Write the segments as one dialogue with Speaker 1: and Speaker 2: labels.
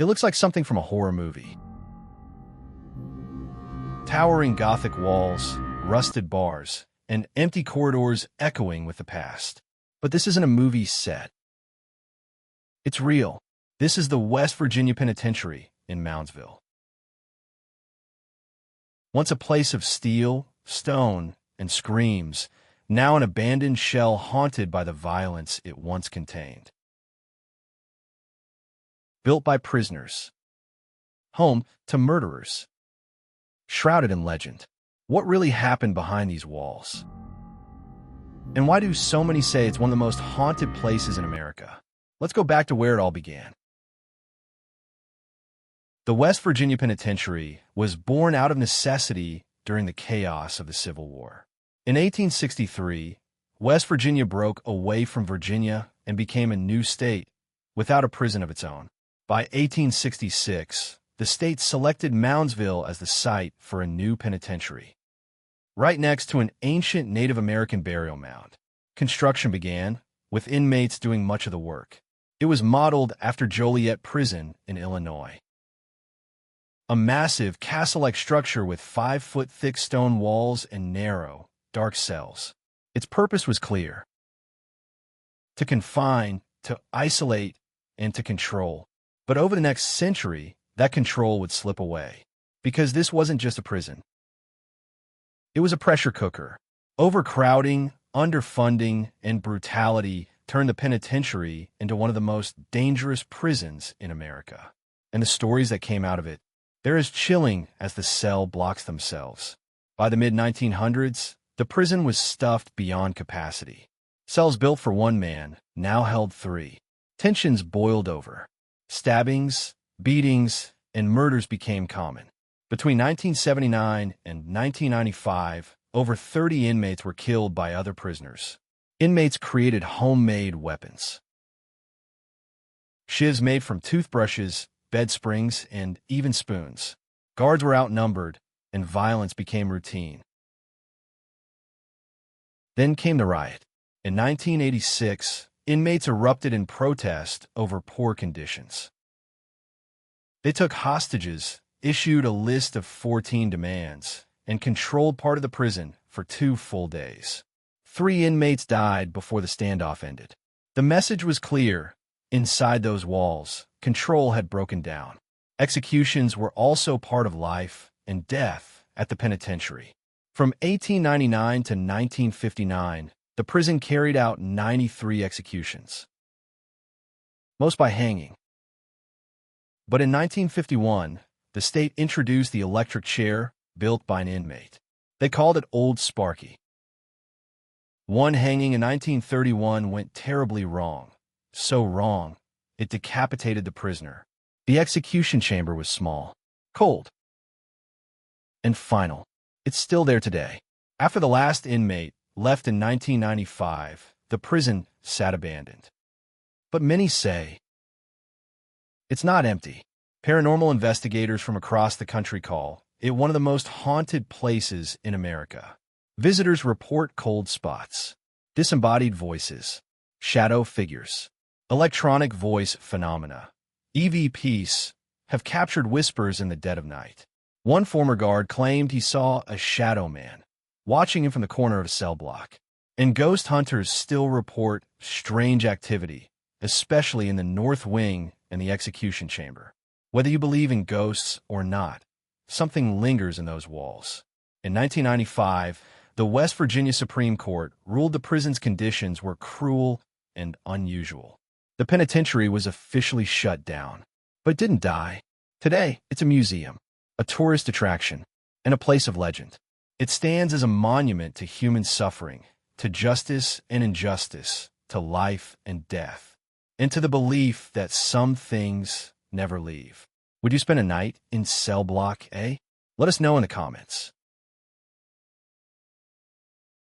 Speaker 1: It looks like something from a horror movie. Towering Gothic walls, rusted bars, and empty corridors echoing with the past. But this isn't a movie set. It's real. This is the West Virginia Penitentiary in Moundsville. Once a place of steel, stone, and screams, now an abandoned shell haunted by the violence it once contained. Built by prisoners. Home to murderers. Shrouded in legend. What really happened behind these walls? And why do so many say it's one of the most haunted places in America? Let's go back to where it all began. The West Virginia Penitentiary was born out of necessity during the chaos of the Civil War. In 1863, West Virginia broke away from Virginia and became a new state without a prison of its own. By 1866, the state selected Moundsville as the site for a new penitentiary. Right next to an ancient Native American burial mound, construction began, with inmates doing much of the work. It was modeled after Joliet Prison in Illinois. A massive castle-like structure with 5-foot-thick stone walls and narrow, dark cells. Its purpose was clear: to confine, to isolate, and to control. But over the next century, that control would slip away. Because this wasn't just a prison. It was a pressure cooker. Overcrowding, underfunding, and brutality turned the penitentiary into one of the most dangerous prisons in America. And the stories that came out of it, they're as chilling as the cell blocks themselves. By the mid-1900s, the prison was stuffed beyond capacity. Cells built for one man now held 3. Tensions boiled over. Stabbings, beatings, and murders became common. Between 1979 and 1995, over 30 inmates were killed by other prisoners. Inmates created homemade weapons. Shivs made from toothbrushes, bed springs, and even spoons. Guards were outnumbered, and violence became routine. Then came the riot. In 1986, inmates erupted in protest over poor conditions. They took hostages, issued a list of 14 demands, and controlled part of the prison for 2 full days. 3 inmates died before the standoff ended. The message was clear. Inside those walls, control had broken down. Executions were also part of life and death at the penitentiary. From 1899 to 1959, the prison carried out 93 executions, most by hanging. But in 1951, the state introduced the electric chair built by an inmate. They called it Old Sparky. One hanging in 1931 went terribly wrong. So wrong, it decapitated the prisoner. The execution chamber was small, cold, and final. It's still there today. After the last inmate left in 1995, the prison sat abandoned. But many say it's not empty. Paranormal investigators from across the country call it one of the most haunted places in America. Visitors report cold spots, disembodied voices, shadow figures, electronic voice phenomena, EVPs have captured whispers in the dead of night. One former guard claimed he saw a shadow man watching him from the corner of a cell block. And ghost hunters still report strange activity, especially in the north wing and the execution chamber. Whether you believe in ghosts or not, something lingers in those walls. In 1995, the West Virginia Supreme Court ruled the prison's conditions were cruel and unusual. The penitentiary was officially shut down, but didn't die. Today, it's a museum, a tourist attraction, and a place of legend. It stands as a monument to human suffering, to justice and injustice, to life and death, and to the belief that some things never leave. Would you spend a night in cell block A? Let us know in the comments.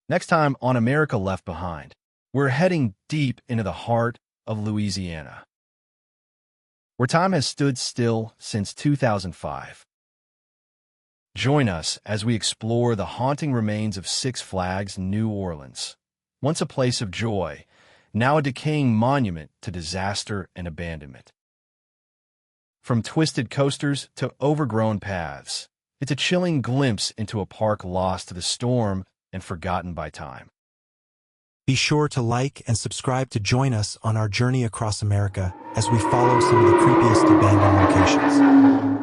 Speaker 1: Next time on America Left Behind, we're heading deep into the heart of Louisiana, where time has stood still since 2005. Join us as we explore the haunting remains of Six Flags New Orleans, once a place of joy, now a decaying monument to disaster and abandonment. From twisted coasters to overgrown paths, it's a chilling glimpse into a park lost to the storm and forgotten by time.
Speaker 2: Be sure to like and subscribe to join us on our journey across America as we follow some of the creepiest abandoned locations.